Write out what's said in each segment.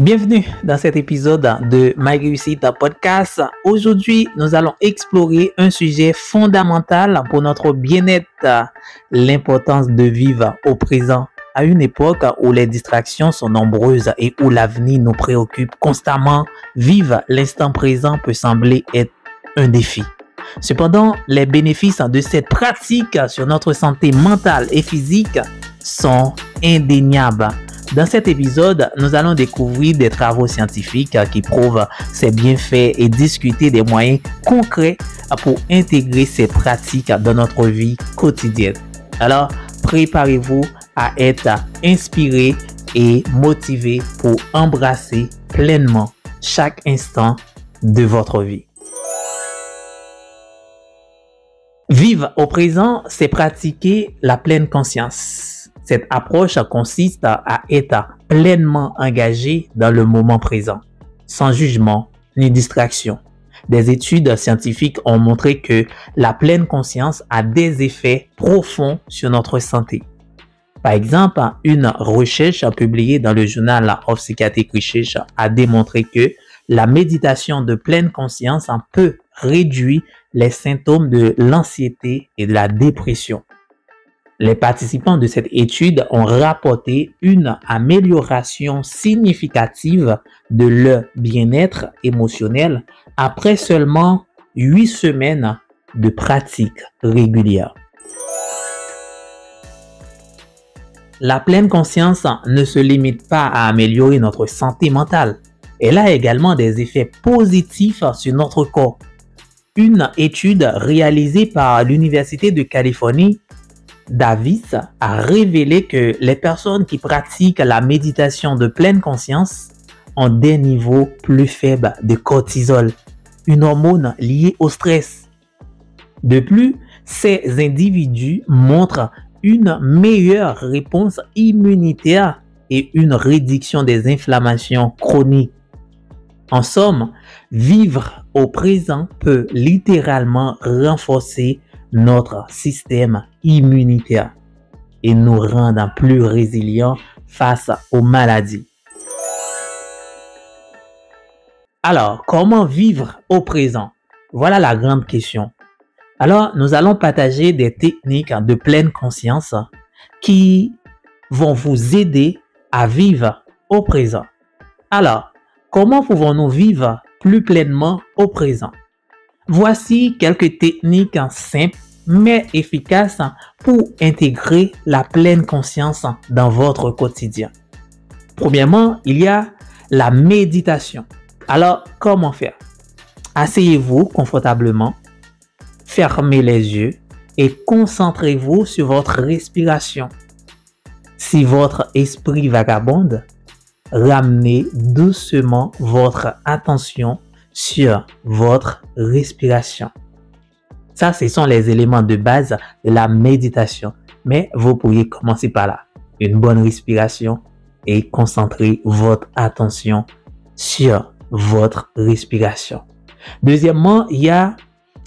Bienvenue dans cet épisode de My Réussite Podcast. Aujourd'hui, nous allons explorer un sujet fondamental pour notre bien-être, l'importance de vivre au présent. À une époque où les distractions sont nombreuses et où l'avenir nous préoccupe constamment, vivre l'instant présent peut sembler être un défi. Cependant, les bénéfices de cette pratique sur notre santé mentale et physique sont indéniables. Dans cet épisode, nous allons découvrir des travaux scientifiques qui prouvent ces bienfaits et discuter des moyens concrets pour intégrer ces pratiques dans notre vie quotidienne. Alors, préparez-vous à être inspiré et motivé pour embrasser pleinement chaque instant de votre vie. Vivre au présent, c'est pratiquer la pleine conscience. Cette approche consiste à être pleinement engagé dans le moment présent, sans jugement ni distraction. Des études scientifiques ont montré que la pleine conscience a des effets profonds sur notre santé. Par exemple, une recherche publiée dans le journal of Psychiatric Research a démontré que la méditation de pleine conscience peut réduire les symptômes de l'anxiété et de la dépression. Les participants de cette étude ont rapporté une amélioration significative de leur bien-être émotionnel après seulement 8 semaines de pratique régulière. La pleine conscience ne se limite pas à améliorer notre santé mentale. Elle a également des effets positifs sur notre corps. Une étude réalisée par l'Université de Californie Davis a révélé que les personnes qui pratiquent la méditation de pleine conscience ont des niveaux plus faibles de cortisol, une hormone liée au stress. De plus, ces individus montrent une meilleure réponse immunitaire et une réduction des inflammations chroniques. En somme, vivre au présent peut littéralement renforcer notre système immunitaire et nous rendre plus résilients face aux maladies. Alors, comment vivre au présent? Voilà la grande question. Alors, nous allons partager des techniques de pleine conscience qui vont vous aider à vivre au présent. Alors, comment pouvons-nous vivre plus pleinement au présent? Voici quelques techniques simples mais efficaces pour intégrer la pleine conscience dans votre quotidien. Premièrement, il y a la méditation. Alors, comment faire? Asseyez-vous confortablement, fermez les yeux et concentrez-vous sur votre respiration. Si votre esprit vagabonde, ramenez doucement votre attention sur votre respiration. Ça, ce sont les éléments de base de la méditation. Mais vous pourriez commencer par là. Une bonne respiration et concentrer votre attention sur votre respiration. Deuxièmement, il y a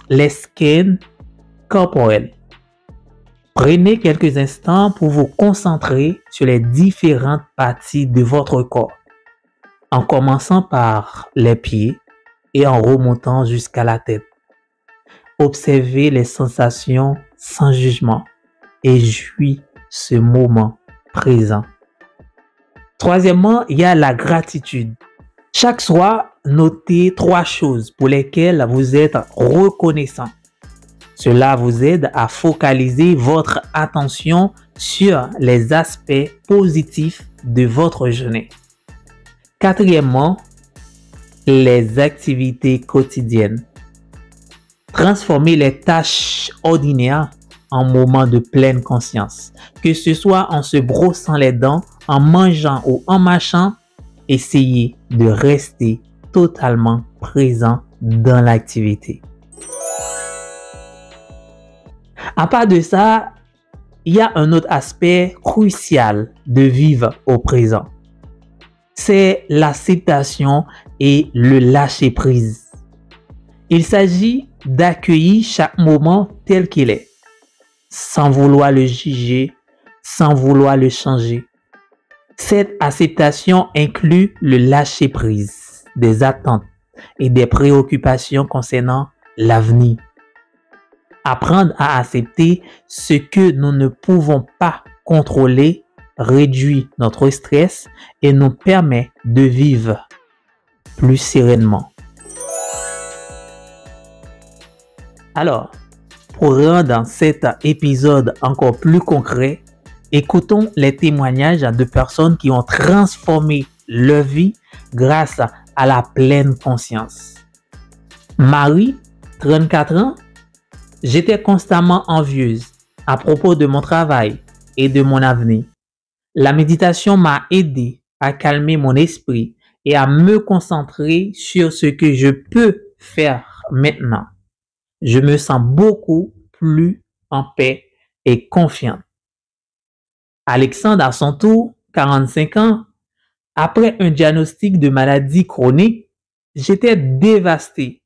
les scans corporels. Prenez quelques instants pour vous concentrer sur les différentes parties de votre corps. En commençant par les pieds et en remontant jusqu'à la tête. Observez les sensations sans jugement et jouis ce moment présent. Troisièmement, il y a la gratitude. Chaque soir, notez 3 choses pour lesquelles vous êtes reconnaissant. Cela vous aide à focaliser votre attention sur les aspects positifs de votre journée. Quatrièmement, les activités quotidiennes. Transformez les tâches ordinaires en moments de pleine conscience. Que ce soit en se brossant les dents, en mangeant ou en marchant, essayez de rester totalement présent dans l'activité. À part de ça, il y a un autre aspect crucial de vivre au présent. C'est l'acceptation et le lâcher-prise. Il s'agit d'accueillir chaque moment tel qu'il est, sans vouloir le juger, sans vouloir le changer. Cette acceptation inclut le lâcher-prise des attentes et des préoccupations concernant l'avenir. Apprendre à accepter ce que nous ne pouvons pas contrôler réduit notre stress et nous permet de vivre plus sereinement. Alors, pour rendre cet épisode encore plus concret, écoutons les témoignages de personnes qui ont transformé leur vie grâce à la pleine conscience. Marie, 34 ans, j'étais constamment envieuse à propos de mon travail et de mon avenir. La méditation m'a aidé à calmer mon esprit et à me concentrer sur ce que je peux faire maintenant. Je me sens beaucoup plus en paix et confiante. Alexandre, à son tour, 45 ans, après un diagnostic de maladie chronique, j'étais dévasté.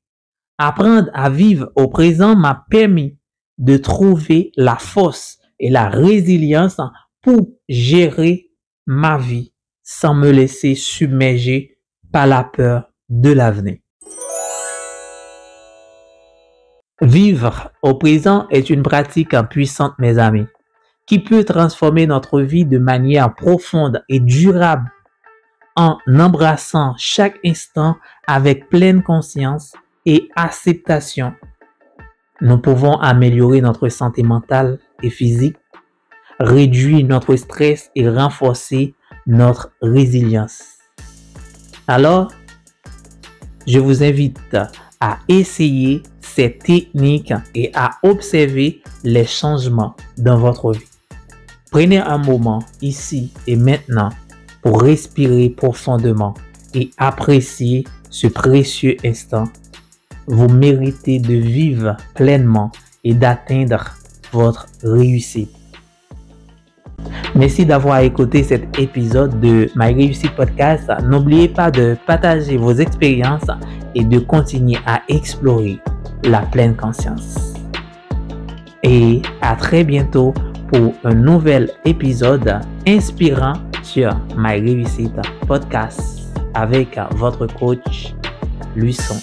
Apprendre à vivre au présent m'a permis de trouver la force et la résilience pour gérer ma vie sans me laisser submerger par la peur de l'avenir. Vivre au présent est une pratique puissante, mes amis, qui peut transformer notre vie de manière profonde et durable en embrassant chaque instant avec pleine conscience et acceptation. Nous pouvons améliorer notre santé mentale et physique, réduire notre stress et renforcer notre résilience. Alors, je vous invite à essayer ces techniques et à observer les changements dans votre vie. Prenez un moment ici et maintenant pour respirer profondément et apprécier ce précieux instant. Vous méritez de vivre pleinement et d'atteindre votre réussite. Merci d'avoir écouté cet épisode de My Réussite Podcast. N'oubliez pas de partager vos expériences et de continuer à explorer la pleine conscience. Et à très bientôt pour un nouvel épisode inspirant sur My Réussite Podcast avec votre coach Lucien.